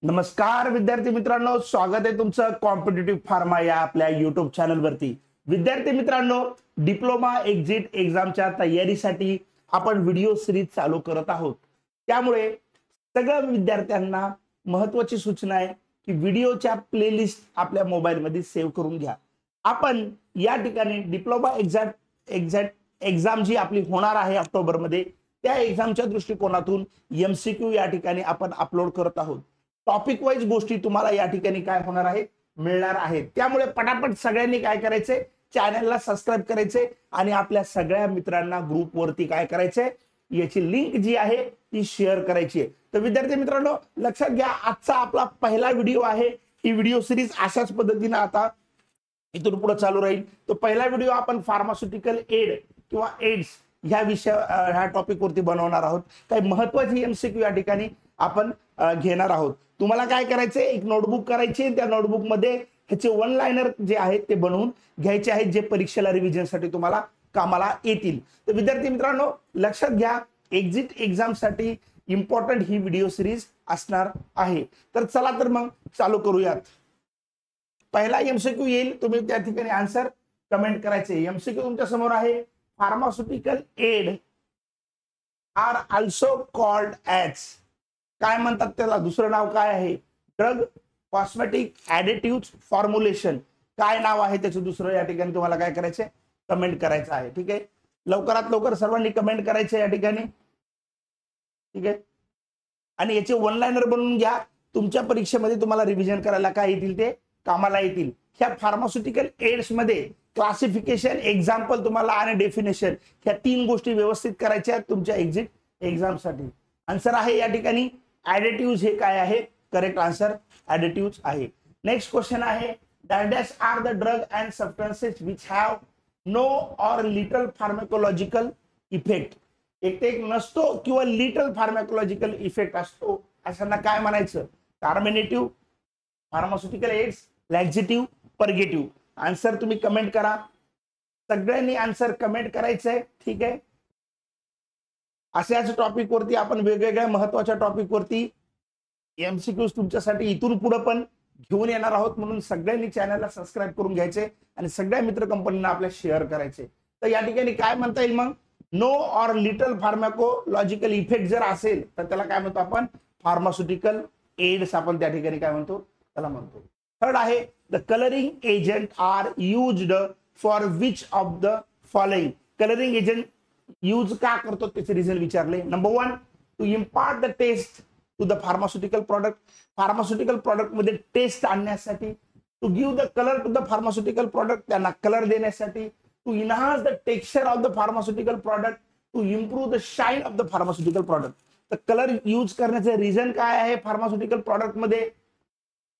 नमस्कार विद्यार्थी मित्रांनो, स्वागत आहे तुमचं कॉम्पिटिटिव्ह फार्मा या आपल्या युट्यूब चॅनलवरती। विद्यार्थी मित्रांनो, डिप्लोमा एक्झिट एक्झामच्या तयारीसाठी आपण व्हिडिओ सिरीज चालू करत आहोत। त्यामुळे सगळ्या विद्यार्थ्यांना महत्त्वाची सूचना आहे की व्हिडिओच्या प्लेलिस्ट आपल्या मोबाईलमध्ये सेव्ह करून घ्या। आपण या ठिकाणी डिप्लोमा एक्झाम जी आपली होणार आहे ऑक्टोबरमध्ये, त्या एक्झामच्या दृष्टिकोनातून एमसीक्यू या ठिकाणी आपण अपलोड करत आहोत। टॉपिक वाइज गोष्टी तुम्हाला या ठिकाणी काय होणार आहे, मिळणार आहेत। त्यामुळे पटापट सगळ्यांनी काय करायचे, चॅनलला सबस्क्राइब करायचे आणि आपल्या सगळ्या मित्रांना ग्रुप वरती काय करायचे, याची लिंक जी आहे ती शेअर करायची आहे। तर विद्यार्थी मित्रांनो, लक्षात घ्या, आजचा आपला पहिला व्हिडिओ आहे। ही व्हिडिओ सिरीज अशाच पद्धतीने आता इथून पुढे चालू राहील। तो पहिला व्हिडिओ आपण फार्मास्युटिकल एड किंवा एड्स ह्या ह्या टॉपिक वरती बनवणार आहोत। काही महत्त्वाची एमसीक्यू या ठिकाणी आपण घेणार आहोत। तुम्हाला काय करायचे, एक नोटबुक करायची, त्या नोटबुक मध्ये ह्याचे वन लाइनर जे आहेत ते बनवून घ्यायचे आहेत, जे परीक्षेला रिव्हिजन साठी तुम्हाला कामाला येतील। तर विद्यार्थी मित्रांनो, लक्षात घ्या, एक्झिट एक्झाम साठी इम्पॉर्टंट ही व्हिडिओ सिरीज असणार आहे। तर चला तर मग चालू करूयात। पहिला एमसीक्यू येईल, तुम्ही त्या ठिकाणी आन्सर कमेंट करायचे। एमसीक्यू तुमच्या समोर आहे, pharmaceutical aid are also called as, काय म्हणतात त्याला, दुसरं नाव काय आहे, ड्रग कॉस्मेटिक ॲडिटिव्ह फॉर्म्युलेशन, काय नाव आहे त्याचं दुसरं, या ठिकाणी तुम्हाला काय करायचे, कमेंट करायचं आहे। ठीक आहे, लवकरात लवकर सर्वांनी कमेंट करायचे या ठिकाणी। ठीक आहे, आणि याचे वन लाइनर बनवून घ्या, तुमच्या परीक्षेमध्ये तुम्हाला रिव्हिजन करायला काय येतील ते कामाला येतील। ह्या फार्मास्युटिकल एड्स मध्ये क्लासिफिकेशन, एक्झाम्पल तुम्हाला आणि डेफिनेशन, ह्या तीन गोष्टी व्यवस्थित करायच्या तुमच्या एक्झिट एक्झाम साठी। आन्सर आहे या ठिकाणी ॲडिटिव्ह, हे काय आहे, करेक्ट आन्सर ॲडिटिव्ह आहे। नेक्स्ट क्वेश्चन आहे, dash are the drug and substances which have no or little pharmacological effect, एक नसतो किंवा लिटल फार्माकोलॉजिकल इफेक्ट असतो, अशांना काय म्हणायचं, कार्मिनेटिव्ह, फार्मास्युटिकल एड्स, लॅक्झेटिव्ह, पर्गेटिव्ह। आन्सर तुम्ही कमेंट करा, सगळ्यांनी आन्सर कमेंट करायचंय। ठीक आहे, अशाच टॉपिक वरती आपण वेगवेगळ्या महत्त्वाच्या टॉपिक वरती एमसीक्यूज तुमच्यासाठी इथून पुढे पण घेऊन येणार आहोत, म्हणून सगळ्यांनी चॅनलला सबस्क्राइब करून घ्यायचे आणि सगळ्या मित्र कंपनींना आपल्या शेअर करायचे। तर या ठिकाणी काय म्हणता येईल मग, no or little pharmacological effect जर असेल तर त्याला काय म्हणतो आपण, फार्मास्युटिकल एड्स आपण त्या ठिकाणी काय म्हणतो, त्याला म्हणतो। थर्ड आहे, the colouring agent are used for which of the following, colouring agent use का करतो त्याचे रिझन विचारले। Number 1, to impart the taste to the pharmaceutical product, pharmaceutical product मध्ये टेस्ट आणण्यासाठी, to give the colour to the pharmaceutical product, त्यांना colour देण्यासाठी, to enhance the texture of the pharmaceutical product, to improve the shine of the pharmaceutical product. तर colour use करण्याचे reason काय आहे pharmaceutical product मध्ये,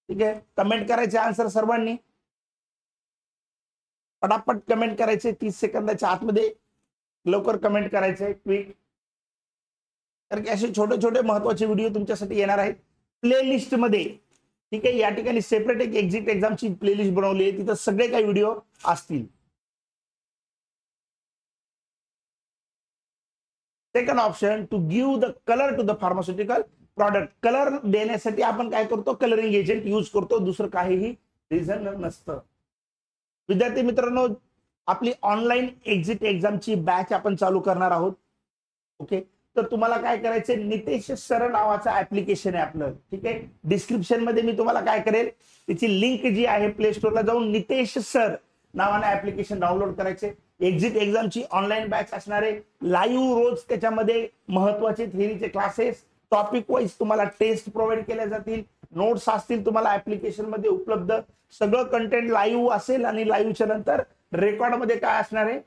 ठीक आहे, कमेंट करायचे आन्सर सर्वांनी, पटापट कमेंट करायचे, 30 सेकंदाच्या आतमध्ये लवकर कमेंट करायचे, क्विक, कारण की असे छोटे छोटे महत्त्वाचे व्हिडिओ तुमच्यासाठी येणार आहेत प्लेलिस्ट मध्ये। ठीक आहे, या ठिकाणी सेपरेट एक एक्झिट एक्झामची प्लेलिस्ट बनवली आहे, तिथे सगळे काही व्हिडिओ असतील। Second option, to give the colour to the pharmaceutical product, colour देण्यासाठी आपण काय करतो, कलरिंग एजंट यूज करतो, दुसरं काहीही रिझन नसतं। विद्यार्थी मित्रांनो, आपली ऑनलाईन एक्झिट एक्झामची बॅच आपण चालू करणार आहोत। ओके, तर तुम्हाला काय करायचे, नितेश सर नावाचं ऍप्लिकेशन आहे आपलं। ठीक आहे, डिस्क्रिप्शन मध्ये मी तुम्हाला काय करेल, त्याची लिंक जी आहे प्ले स्टोरला जाऊन नितेश सर नावाने ऍप्लिकेशन डाउनलोड करायचे। एक्झिट एक्झामची ऑनलाईन बॅच असणार आहे, लाईव्ह रोज त्याच्यामध्ये महत्त्वाचे थिअरीचे क्लासेस, टॉपिक वाईज तुम्हाला टेस्ट प्रोव्हाइड केल्या जातील, नोट्स असतील तुम्हाला ऍप्लिकेशन मध्ये उपलब्ध, सगळं कंटेंट लाईव्ह असेल आणि लाईव्हच्या नंतर रेकॉर्ड मध्ये काय असणार आहे,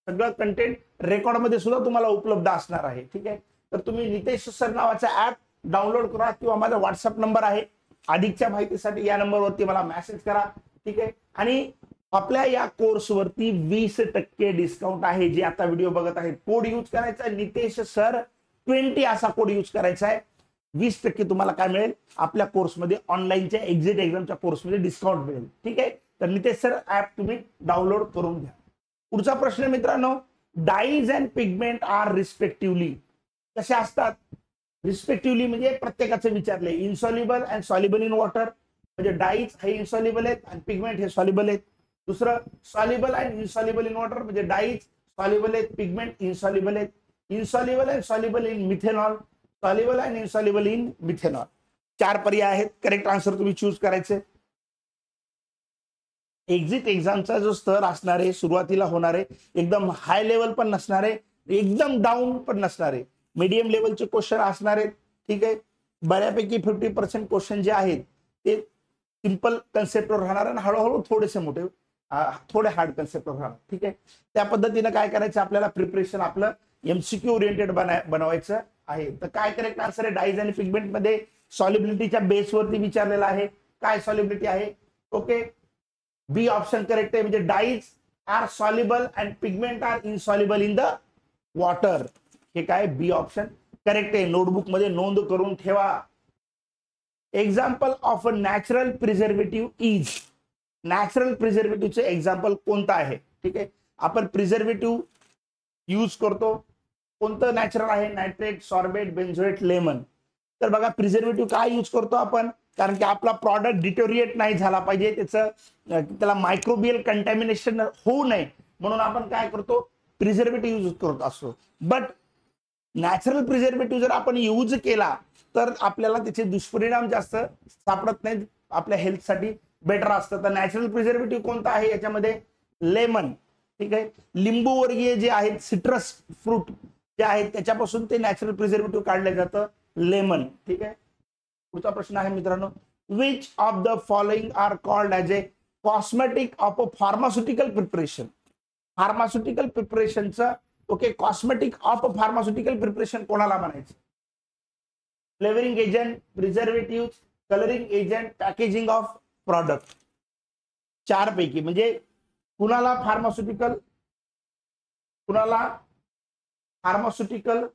सगळं कंटेंट रेकॉर्ड मध्ये सुद्धा तुम्हाला उपलब्ध असणार आहे। ठीक आहे, तर तुम्ही नितेश सर नावाचा ऍप डाउनलोड करा किंवा माझा व्हॉट्सअप नंबर आहे, अधिकच्या माहितीसाठी या नंबरवरती मला मेसेज करा। ठीक आहे, आणि आपल्या या कोर्सवरती 20% डिस्काउंट आहे, जे आता व्हिडिओ बघत आहेत, कोड यूज करायचा आहे नितेश सर 20 असा कोड यूज करायचा आहे, 20% तुम्हाला काय मिळेल, आपल्या कोर्समध्ये ऑनलाईनच्या एक्झिट एक्झामच्या कोर्समध्ये डिस्काउंट मिळेल। ठीक आहे, तर नितेश सर ऍप तुम्ही डाउनलोड करून घ्या। पुढचा प्रश्न मित्रांनो, dyes and pigment are respectively कशा असतात, रिस्पेक्टिव्हली म्हणजे प्रत्येकाचं विचारले. Insoluble and soluble in water म्हणजे डाईज हे इन्सॉल्युबल आहेत आणि पिगमेंट हे सॉल्युबल आहेत. दुसरं soluble and insoluble in water म्हणजे डाईज सॉल्युबल आहेत, पिगमेंट इन्सॉल्युबल आहेत. Insoluble and soluble in methanol, soluble and insoluble in methanol. 4 पर्याय आहेत. करेक्ट आन्सर तुम्ही चूज करायचे. एक्झिट एक्झामचा जो स्तर असणार आहे सुरुवातीला होणार आहे एकदम हाय लेवल पण नसणार आहे, एकदम डाऊन पण नसणार आहे, मीडियम लेवलचे क्वेश्चन असणार आहेत. ठीक आहे. बऱ्यापैकी 50% क्वेश्चन जे आहेत ते सिंपल कन्सेप्टवर राहणार आणि हळूहळू थोडेसे मोठे थोडे हार्ड कन्सेप्टवर राहणार. ठीक आहे. त्या पद्धतीने काय करायचं आपल्याला प्रिपरेशन आपलं एमसीक्यू ओरिएंटेड बनवायचं आहे. तर काय करेक्ट आन्सर आहे? डाईज आणि पिगमेंट मध्ये सॉल्युबिलिटीच्या बेसवरती विचारलेला आहे. काय सॉल्युबिलिटी आहे? ओके, बी ऑप्शन करेक्ट आहे. म्हणजे dyes are soluble and pigment are insoluble in the water. हे काय? बी ऑप्शन करेक्ट आहे. नोटबुक मध्ये नोंद करून ठेवा. Example of a natural preservative is. Natural प्रिझर्वेटिव्हचे एक्झाम्पल कोणतं आहे? ठीक आहे. आपण प्रिझर्वेटिव्ह यूज करतो कोणतं नॅचरल आहे? Nitrate, sorbate, benzoate, lemon. तर बघा प्रिझर्वेटिव्ह काय यूज करतो आपण? कारण की आपला प्रॉडक्ट डिटोरिएट नाही झाला पाहिजे, त्याला मायक्रोबियल कंटॅमिनेशन होऊ नये म्हणून आपण काय करतो? प्रिझर्वेटिव्ह यूज करत असतो. बट नॅचरल प्रिझर्वेटिव्ह जर आपण यूज केला तर आपल्याला त्याचे दुष्परिणाम जास्त सापडत नाहीत, आपल्या हेल्थसाठी बेटर असतं. तर नॅचरल प्रिझर्वेटिव्ह कोणता आहे याच्यामध्ये? लेमन. ठीक आहे. लिंबू वर्गीय जे आहेत सिट्रस फ्रूट जे आहेत त्याच्यापासून ते नॅचरल प्रिझर्वेटिव्ह काढलं जातं, लेमन. ठीक आहे. पुढचा प्रश्न आहे मित्रांनो, which of the following are called as a cosmetic of a pharmaceutical preparation. Pharmaceutical प्रिपरेशनचं okay cosmetic of a pharmaceutical preparation कोणाला म्हणायचं? Flavouring agent, preservative, colouring agent, packaging of product. 4 पैकी म्हणजे कुणाला pharmaceutical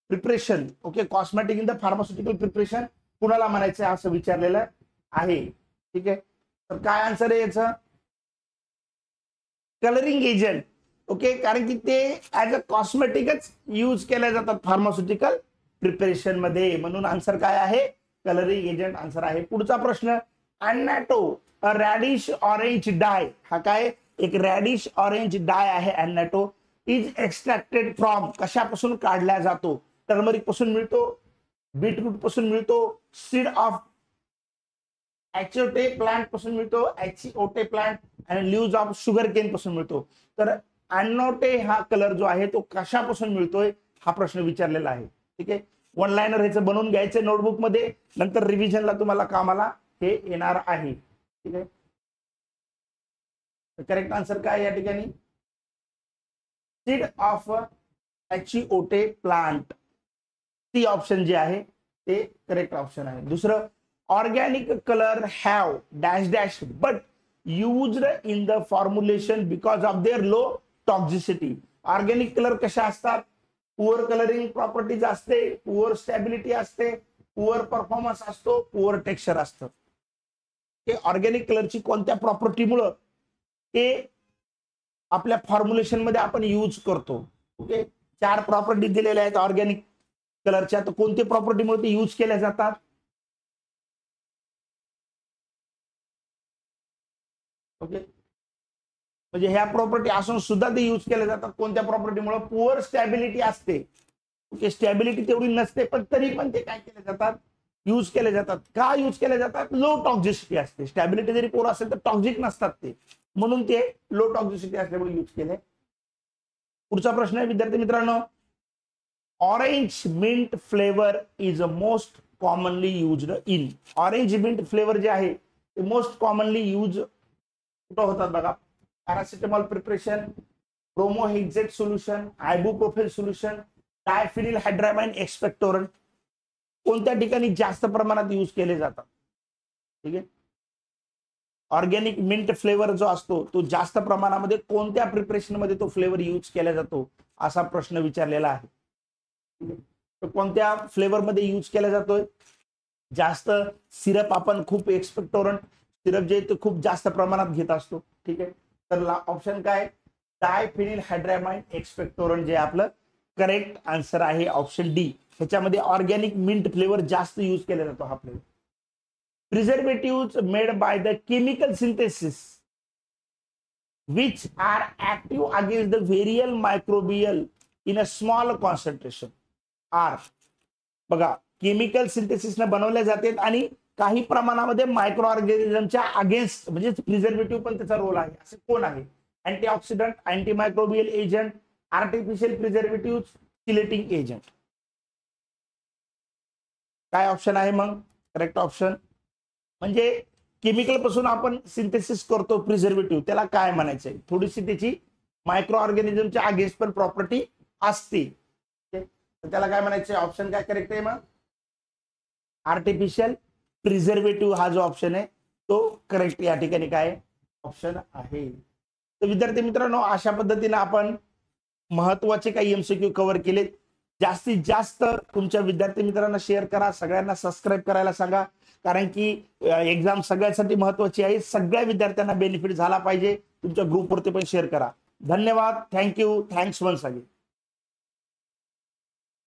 preparation okay cosmetic in the pharmaceutical preparation कुणाला म्हणायचं असं विचारलेलं आहे. ठीक आहे. तर काय आन्सर आहे याचं? Colouring agent. ओके, कारण की ते ऍज अ कॉस्मेटिकच यूज केल्या जातात फार्मास्युटिकल प्रिपरेशन मध्ये, म्हणून आन्सर काय आहे? कलरिंग एजंट आन्सर आहे. पुढचा प्रश्न, अॅनाटो अ रॅडिश ऑरेंज डाय. हा काय? एक रॅडिश ऑरेंज डाय आहे अॅनाटो. Is extracted from. कशापासून काढला जातो? टर्मरिक पासून मिळतो, बीटरूट पासून मिळतो, सीड ऑफ ॲचिओटे प्लांट पासून मिळतो, ॲचिओटे प्लांट आणि लीव्ज ऑफ शुगर केन पासून मिळतो. तर अॅनोटे हा कलर जो आहे तो कशापासून मिळतोय हा प्रश्न विचारलेला आहे. ठीक आहे. 1 लाइनर ह्याचं बनवून घ्यायचं नोटबुक मध्ये, नंतर रिव्हिजनला तुम्हाला कामाला हे येणार आहे. ठीक आहे. करेक्ट आन्सर काय या ठिकाणी? Seed of achiote plant. C option जे आहे ते करेक्ट ऑप्शन आहे. दुसरं, organic colour have dash dash but used in the formulation because of their low toxicity. Organic colour कशा असतात? पुअर कलरिंग प्रॉपर्टीज असते, पुअर स्टॅबिलिटी असते, पुअर परफॉर्मन्स असतो, पुअर टेक्स्चर असतं. हे ऑर्गॅनिक कलरची कोणत्या प्रॉपर्टीमुळं ते आपल्या फॉर्म्युलेशन मध्ये आपण यूज करतो. ओके, 4 प्रॉपर्टी दिलेल्या आहेत ऑर्गॅनिक कलरच्या. तर कोणते प्रॉपर्टीमुळे ते यूज केल्या जातात? ओके, म्हणजे ह्या प्रॉपर्टी असून सुद्धा ते यूज केल्या जातात. कोणत्या प्रॉपर्टीमुळे? पुअर स्टॅबिलिटी असते. ओके, स्टॅबिलिटी तेवढी नसते पण तरी पण ते काय केले जातात? यूज केले जातात. का यूज केले जातात? लो टॉक्झिसिटी असते. स्टॅबिलिटी जरी पुअर असेल तर टॉक्झिक नसतात ते, म्हणून ते लो टॉक्झिसिटी असल्यामुळे यूज केले. पुढचा प्रश्न आहे विद्यार्थी मित्रांनो, orange mint flavour is most commonly used in. Orange mint flavour जे आहे ते मोस्ट कॉमनली यूज कुठं होतात बघा? Paracetamol preparation, bromhexine solution, ibuprofen solution, diphenhydramine expectorant. कोणत्या ठिकाणी जास्त प्रमाणात यूज केले जातात? ठीक आहे. ऑर्गॅनिक मिंट फ्लेवर जो असतो तो जास्त प्रमाणामध्ये कोणत्या प्रिपरेशन मध्ये तो फ्लेवर यूज केला जातो असा प्रश्न विचारलेला आहे. तर कोणत्या फ्लेवर मध्ये यूज केला जातोय? जास्त सिरप आपण खूप एक्सपेक्टोरंट सिरप जे ते खूप जास्त प्रमाणात घेत असतो. ठीक आहे. तर ऑप्शन काय? डायफिनिल हायड्रामाइन एक्सपेक्टोरंट जे आपलं करेक्ट आन्सर आहे ऑप्शन डी. ह्याच्यामध्ये ऑर्गॅनिक मिंट फ्लेवर जास्त यूज केला जातो हा flavour. Preservative made by the chemical synthesis which are active against the various microbial in a small concentration are. बघा, केमिकल सिंथेसिसने बनवले जातात आणि काही प्रमाणामध्ये मायक्रो ऑर्गॅनिझमच्या अगेन्स्ट म्हणजे प्रिझर्वेटिव्ह पण त्याचा रोल आहे. असे कोण आहे? Antioxidant, antimicrobial agent, artificial preservative, chelating agent. काय ऑप्शन आहे मग करेक्ट ऑप्शन? म्हणजे केमिकल पासून आपण सिंथेसिस करतो प्रिझर्वेटिव्ह, त्याला काय म्हणायचंय? थोडीशी त्याची मायक्रो ऑर्गॅनिझमच्या अगेन्स्ट पण प्रॉपर्टी असते, तर त्याला काय म्हणायचंय? ऑप्शन काय करेक्ट आहे मग? आर्टिफिशियल प्रिझर्वेटिव्ह हा जो ऑप्शन आहे तो करेक्ट या ठिकाणी काय ऑप्शन आहे. तर विद्यार्थी मित्रांनो, अशा पद्धतीने आपण महत्वाचे काही एमसीक्यू कव्हर केलेत. जास्तीत जास्त तुमच्या विद्यार्थी मित्रांना शेअर करा, सगळ्यांना सबस्क्राईब करायला सांगा, कारण की एक्झाम सगळ्यांसाठी महत्वाची आहे. सगळ्या विद्यार्थ्यांना बेनिफिट झाला पाहिजे. तुमच्या ग्रुपवरती पण शेअर करा. धन्यवाद. थँक्यू. Thanks once again.